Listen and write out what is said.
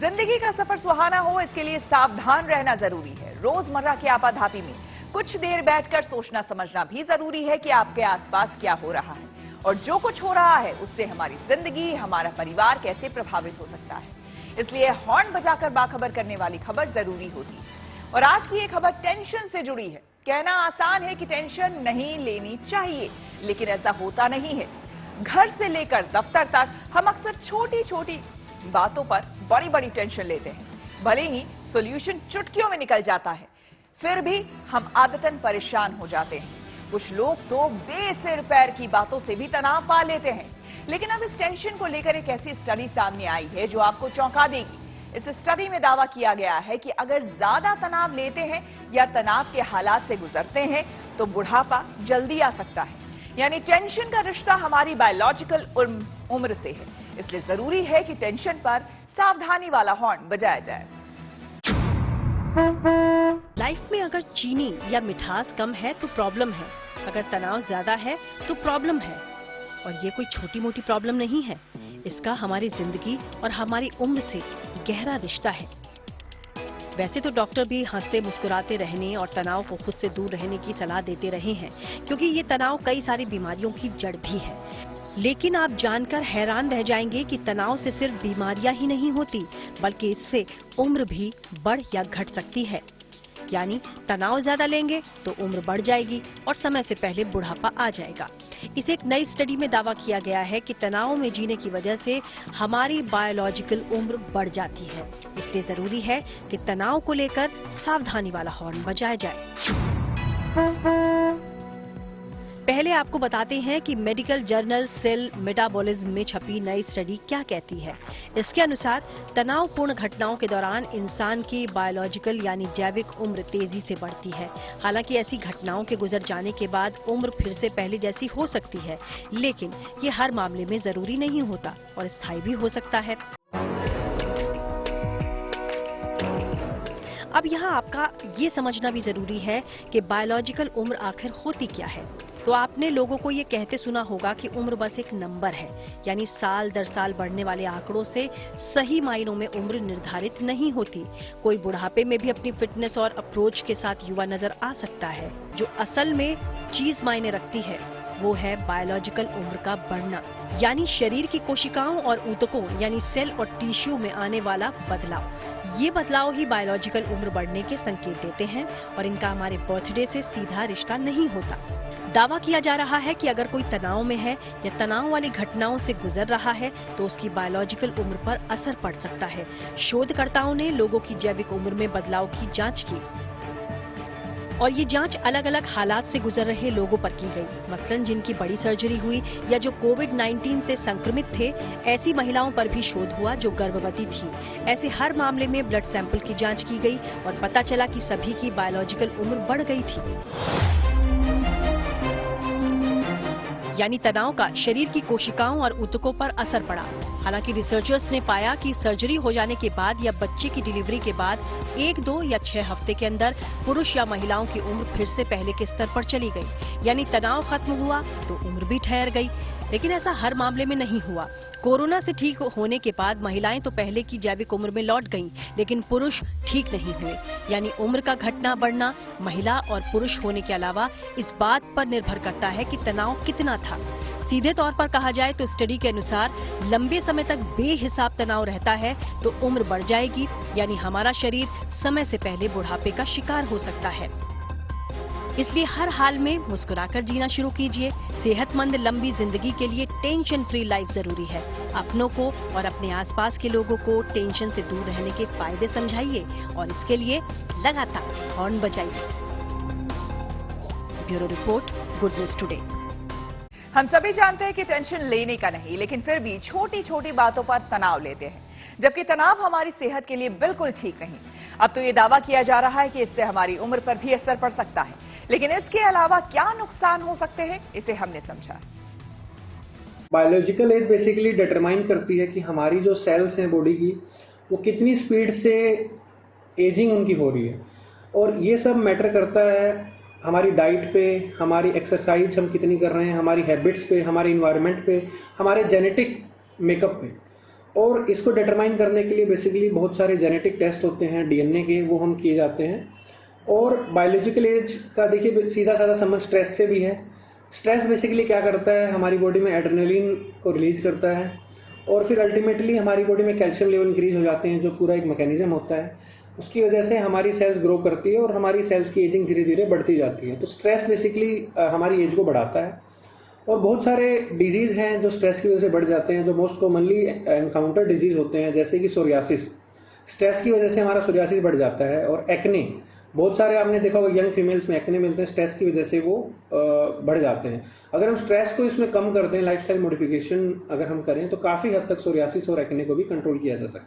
जिंदगी का सफर सुहाना हो, इसके लिए सावधान रहना जरूरी है। रोजमर्रा की आपाधापी में कुछ देर बैठकर सोचना समझना भी जरूरी है कि आपके आसपास क्या हो रहा है और जो कुछ हो रहा है उससे हमारी जिंदगी, हमारा परिवार कैसे प्रभावित हो सकता है। इसलिए हॉर्न बजाकर बाखबर करने वाली खबर जरूरी होती है। और आज की ये खबर टेंशन से जुड़ी है। कहना आसान है कि टेंशन नहीं लेनी चाहिए, लेकिन ऐसा होता नहीं है। घर से लेकर दफ्तर तक हम अक्सर छोटी छोटी बातों पर बड़ी बड़ी टेंशन लेते हैं। भले ही सॉल्यूशन चुटकियों में निकल जाता है, फिर भी हम आदतन परेशान हो जाते हैं। कुछ लोग तो बेसिर पैर की बातों से भी तनाव पा लेते हैं। लेकिन अब इस टेंशन को लेकर एक ऐसी स्टडी सामने आई है जो आपको चौंका देगी। इस स्टडी में दावा किया गया है कि अगर ज्यादा तनाव लेते हैं या तनाव के हालात से गुजरते हैं तो बुढ़ापा जल्दी आ सकता है। यानी टेंशन का रिश्ता हमारी बायोलॉजिकल उम्र से है। इसलिए जरूरी है कि टेंशन पर सावधानी वाला हॉर्न बजाया जाए। लाइफ में अगर चीनी या मिठास कम है तो प्रॉब्लम है, अगर तनाव ज्यादा है तो प्रॉब्लम है। और ये कोई छोटी मोटी प्रॉब्लम नहीं है, इसका हमारी जिंदगी और हमारी उम्र से गहरा रिश्ता है। वैसे तो डॉक्टर भी हंसते मुस्कुराते रहने और तनाव को खुद से दूर रहने की सलाह देते रहे हैं, क्योंकि ये तनाव कई सारी बीमारियों की जड़ भी है। लेकिन आप जानकर हैरान रह जाएंगे कि तनाव से सिर्फ बीमारियां ही नहीं होती, बल्कि इससे उम्र भी बढ़ या घट सकती है। यानी तनाव ज्यादा लेंगे तो उम्र बढ़ जाएगी और समय से पहले बुढ़ापा आ जाएगा। इस एक नई स्टडी में दावा किया गया है कि तनाव में जीने की वजह से हमारी बायोलॉजिकल उम्र बढ़ जाती है। इसलिए जरूरी है कि तनाव को लेकर सावधानी वाला हॉर्न बजाया जाए। पहले आपको बताते हैं कि मेडिकल जर्नल सेल मेटाबॉलिज्म में छपी नई स्टडी क्या कहती है। इसके अनुसार तनावपूर्ण घटनाओं के दौरान इंसान की बायोलॉजिकल यानी जैविक उम्र तेजी से बढ़ती है। हालांकि ऐसी घटनाओं के गुजर जाने के बाद उम्र फिर से पहले जैसी हो सकती है, लेकिन ये हर मामले में जरूरी नहीं होता और स्थायी भी हो सकता है। अब यहाँ आपका ये समझना भी जरूरी है कि बायोलॉजिकल उम्र आखिर होती क्या है। तो आपने लोगों को ये कहते सुना होगा कि उम्र बस एक नंबर है, यानी साल दर साल बढ़ने वाले आंकड़ों से सही मायनों में उम्र निर्धारित नहीं होती। कोई बुढ़ापे में भी अपनी फिटनेस और अप्रोच के साथ युवा नजर आ सकता है। जो असल में चीज मायने रखती है वो है बायोलॉजिकल उम्र का बढ़ना, यानी शरीर की कोशिकाओं और ऊतकों यानी सेल और टिश्यू में आने वाला बदलाव। ये बदलाव ही बायोलॉजिकल उम्र बढ़ने के संकेत देते हैं और इनका हमारे बर्थडे से सीधा रिश्ता नहीं होता। दावा किया जा रहा है कि अगर कोई तनाव में है या तनाव वाली घटनाओं से गुजर रहा है तो उसकी बायोलॉजिकल उम्र पर असर पड़ सकता है। शोधकर्ताओं ने लोगों की जैविक उम्र में बदलाव की जांच की और ये जांच अलग अलग हालात से गुजर रहे लोगों पर की गई। मसलन जिनकी बड़ी सर्जरी हुई या जो कोविड-19 से संक्रमित थे, ऐसी महिलाओं पर भी शोध हुआ जो गर्भवती थी। ऐसे हर मामले में ब्लड सैंपल की जांच की गई और पता चला कि सभी की बायोलॉजिकल उम्र बढ़ गई थी। यानी तनाव का शरीर की कोशिकाओं और ऊतकों पर असर पड़ा। हालांकि रिसर्चर्स ने पाया कि सर्जरी हो जाने के बाद या बच्चे की डिलीवरी के बाद 1, 2 या 6 हफ्ते के अंदर पुरुष या महिलाओं की उम्र फिर से पहले के स्तर पर चली गई। यानी तनाव खत्म हुआ तो उम्र भी ठहर गई। लेकिन ऐसा हर मामले में नहीं हुआ। कोरोना से ठीक होने के बाद महिलाएं तो पहले की जैविक उम्र में लौट गईं, लेकिन पुरुष ठीक नहीं हुए। यानी उम्र का घटना बढ़ना महिला और पुरुष होने के अलावा इस बात पर निर्भर करता है कि तनाव कितना था। सीधे तौर पर कहा जाए तो स्टडी के अनुसार लंबे समय तक बेहिसाब तनाव रहता है तो उम्र बढ़ जाएगी, यानी हमारा शरीर समय से पहले बुढ़ापे का शिकार हो सकता है। इसलिए हर हाल में मुस्कुराकर जीना शुरू कीजिए। सेहतमंद लंबी जिंदगी के लिए टेंशन फ्री लाइफ जरूरी है। अपनों को और अपने आसपास के लोगों को टेंशन से दूर रहने के फायदे समझाइए और इसके लिए लगातार हॉर्न बजाइए। Bureau report, good news today. हम सभी जानते हैं कि टेंशन लेने का नहीं, लेकिन फिर भी छोटी छोटी बातों पर तनाव लेते हैं, जबकि तनाव हमारी सेहत के लिए बिल्कुल ठीक नहीं। अब तो ये दावा किया जा रहा है कि इससे हमारी उम्र पर भी असर पड़ सकता है। लेकिन इसके अलावा क्या नुकसान हो सकते हैं, इसे हमने समझा। बायोलॉजिकल एज बेसिकली डिटरमाइन करती है कि हमारी जो सेल्स हैं बॉडी की, वो कितनी स्पीड से एजिंग उनकी हो रही है। और ये सब मैटर करता है हमारी डाइट पे, हमारी एक्सरसाइज हम कितनी कर रहे हैं, हमारी हैबिट्स पे, हमारे इन्वायरमेंट पे, हमारे जेनेटिक मेकअप पे। और इसको डिटरमाइन करने के लिए बेसिकली बहुत सारे जेनेटिक टेस्ट होते हैं डीएनए के, वो हम किए जाते हैं। और बायोलॉजिकल एज का देखिए सीधा साधा समझ स्ट्रेस से भी है। स्ट्रेस बेसिकली क्या करता है, हमारी बॉडी में एड्रेनलिन को रिलीज करता है और फिर अल्टीमेटली हमारी बॉडी में कैल्शियम लेवल इंक्रीज हो जाते हैं, जो पूरा एक मैकेनिज्म होता है। उसकी वजह से हमारी सेल्स ग्रो करती है और हमारी सेल्स की एजिंग धीरे धीरे बढ़ती जाती है। तो स्ट्रेस बेसिकली हमारी एज को बढ़ाता है। और बहुत सारे डिजीज हैं जो स्ट्रेस की वजह से बढ़ जाते हैं, जो मोस्ट कॉमनली एनकाउंटर डिजीज होते हैं, जैसे कि सोरियासिस। स्ट्रेस की वजह से हमारा सोरियासिस बढ़ जाता है। और एक्ने, बहुत सारे आपने देखा होगा यंग फीमेल्स में एक्ने मिलते हैं, स्ट्रेस की वजह से वो बढ़ जाते हैं। अगर हम स्ट्रेस को इसमें कम कर दें, लाइफस्टाइल मॉडिफिकेशन अगर हम करें, तो काफी हद तक सोरियासिस और एक्ने को भी कंट्रोल किया जा सकता है।